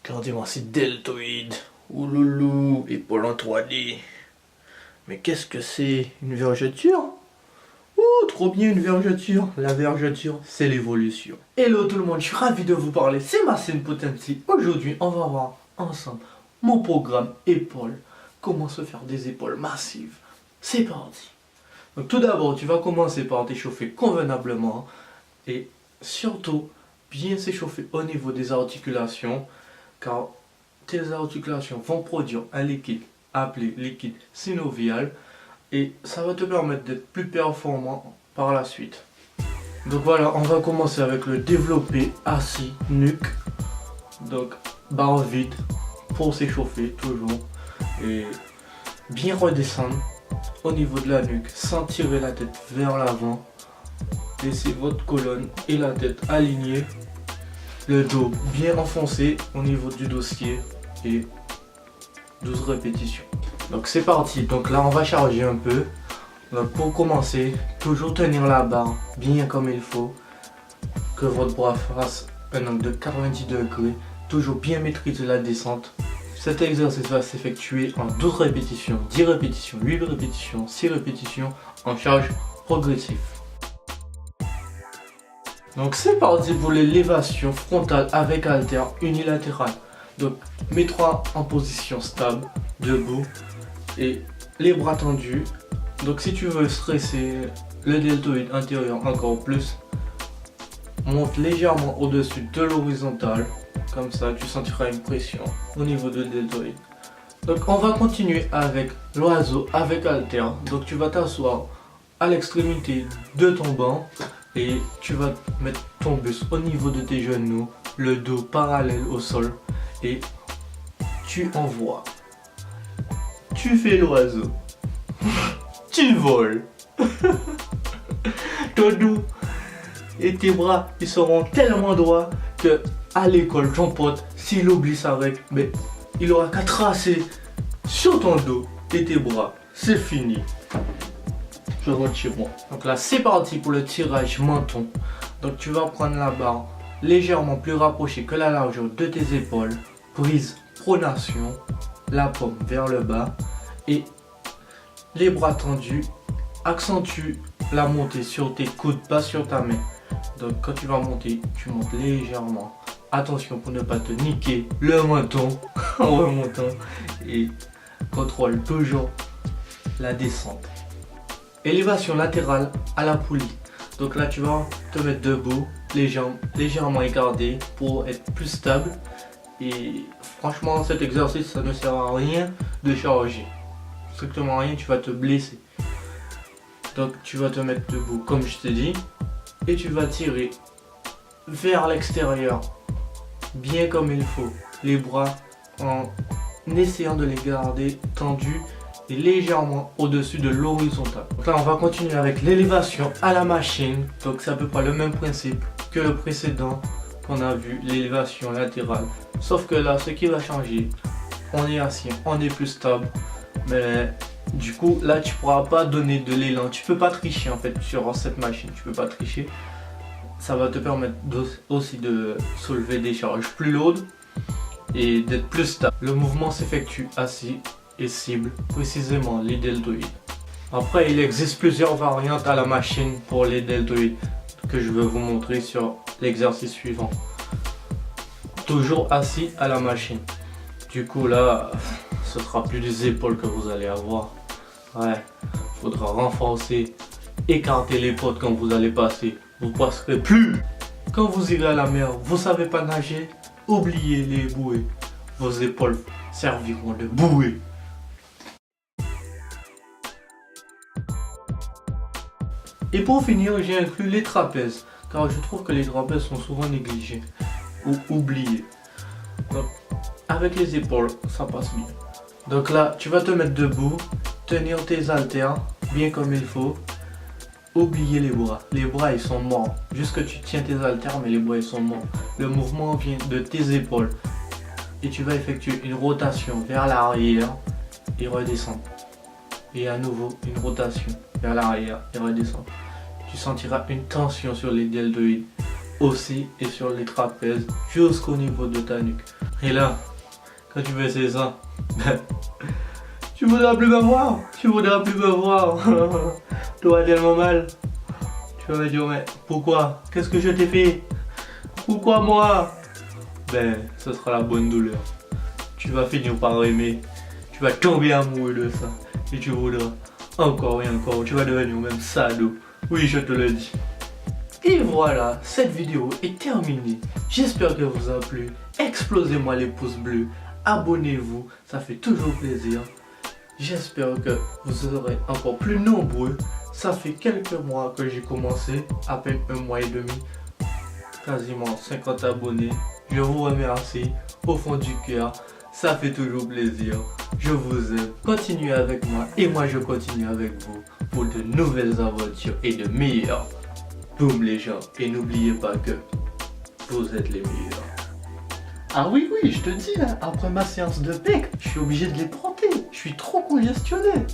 Regardez-moi ces deltoïdes. Ouloulou, épaule en 3D. Mais qu'est-ce que c'est? Une vergeture? Oh, trop bien une vergeture. La vergeture, c'est l'évolution. Hello tout le monde, je suis ravi de vous parler. C'est Massine Potency. Aujourd'hui, on va voir ensemble mon programme épaules. Comment se faire des épaules massives. C'est parti. Donc tout d'abord, tu vas commencer par t'échauffer convenablement. Et surtout, bien s'échauffer au niveau des articulations. Car tes articulations vont produire un liquide appelé liquide synovial. Et ça va te permettre d'être plus performant par la suite. Donc voilà, on va commencer avec le développé assis, nuque. Donc barre vide pour s'échauffer toujours. Et bien redescendre au niveau de la nuque sans tirer la tête vers l'avant. Laissez votre colonne et la tête alignée. Le dos bien enfoncé au niveau du dossier. Et 12 répétitions. Donc c'est parti, donc là on va charger un peu. Donc pour commencer, toujours tenir la barre bien comme il faut. Que votre bras fasse un angle de 90 degrés. Toujours bien maîtriser la descente. Cet exercice va s'effectuer en 12 répétitions, 10 répétitions, 8 répétitions, 6 répétitions en charge progressive. Donc c'est parti pour l'élévation frontale avec haltère unilatérale. Donc mets-toi en position stable, debout et les bras tendus. Donc si tu veux stresser le deltoïde antérieur encore plus, monte légèrement au-dessus de l'horizontale. Comme ça tu sentiras une pression au niveau de deltoïde. Donc on va continuer avec l'oiseau avec haltère. Donc tu vas t'asseoir à l'extrémité de ton banc. Et tu vas mettre ton buste au niveau de tes genoux, le dos parallèle au sol et tu envoies. Tu fais l'oiseau. Tu voles. Ton dos et tes bras ils seront tellement droits que à l'école ton pote s'il oublie sa règle, mais il aura qu'à tracer sur ton dos et tes bras. C'est fini. Je rentre chez moi. Donc là c'est parti pour le tirage menton. Donc tu vas prendre la barre légèrement plus rapprochée que la largeur de tes épaules. Prise pronation, la paume vers le bas et les bras tendus. Accentue la montée sur tes coudes, pas sur ta main. Donc quand tu vas monter, tu montes légèrement. Attention pour ne pas te niquer le menton en remontant et contrôle toujours la descente. Élévation latérale à la poulie. Donc là tu vas te mettre debout, les jambes légèrement écartées pour être plus stable. Et franchement cet exercice ça ne sert à rien de charger. Strictement rien, tu vas te blesser. Donc tu vas te mettre debout comme je t'ai dit. Et tu vas tirer vers l'extérieur. Bien comme il faut. Les bras en essayant de les garder tendus. Et légèrement au-dessus de l'horizontale. Donc là on va continuer avec l'élévation à la machine. Donc c'est à peu près le même principe que le précédent qu'on a vu, l'élévation latérale. Sauf que là ce qui va changer, on est assis, on est plus stable. Mais du coup là tu pourras pas donner de l'élan. Tu peux pas tricher en fait sur cette machine, tu peux pas tricher. Ça va te permettre aussi de soulever des charges plus lourdes et d'être plus stable. Le mouvement s'effectue assis et cible précisément les deltoïdes. Après il existe plusieurs variantes à la machine pour les deltoïdes que je vais vous montrer sur l'exercice suivant. Toujours assis à la machine. Du coup là ce sera plus des épaules que vous allez avoir. Ouais, faudra renforcer, écarter les potes quand vous allez passer. Vous passerez plus. Quand vous irez à la mer, vous savez pas nager, oubliez les bouées. Vos épaules serviront de bouée. Et pour finir, j'ai inclus les trapèzes, car je trouve que les trapèzes sont souvent négligés ou oubliés. Donc, avec les épaules, ça passe bien. Donc là, tu vas te mettre debout, tenir tes haltères bien comme il faut. Oubliez les bras. Les bras, ils sont morts. Juste que tu tiens tes haltères, mais les bras, ils sont morts. Le mouvement vient de tes épaules. Et tu vas effectuer une rotation vers l'arrière et redescendre. Et à nouveau, une rotation vers l'arrière et redescendre. Tu sentiras une tension sur les deltoïdes aussi et sur les trapèzes jusqu'au niveau de ta nuque. Et là, quand tu veux essayer ça, tu voudras plus me voir. Tu voudras plus me voir. Tu vas tellement mal. Tu vas me dire, mais pourquoi? Qu'est-ce que je t'ai fait? Pourquoi moi? Ben, ce sera la bonne douleur. Tu vas finir par aimer. Tu vas tomber amoureux de ça. Et tu voudras encore et encore. Tu vas devenir même sado. Oui, je te le dis. Et voilà, cette vidéo est terminée. J'espère qu'elle vous a plu. Explosez-moi les pouces bleus. Abonnez-vous, ça fait toujours plaisir. J'espère que vous serez encore plus nombreux. Ça fait quelques mois que j'ai commencé, à peine un mois et demi. Quasiment 50 abonnés. Je vous remercie au fond du cœur. Ça fait toujours plaisir. Je vous aime. Continuez avec moi et moi je continue avec vous pour de nouvelles aventures et de meilleures. Boum les gens. Et n'oubliez pas que vous êtes les meilleurs. Ah oui, oui, je te dis, là, après ma séance de PEC, je suis obligé de les porter. Je suis trop congestionné.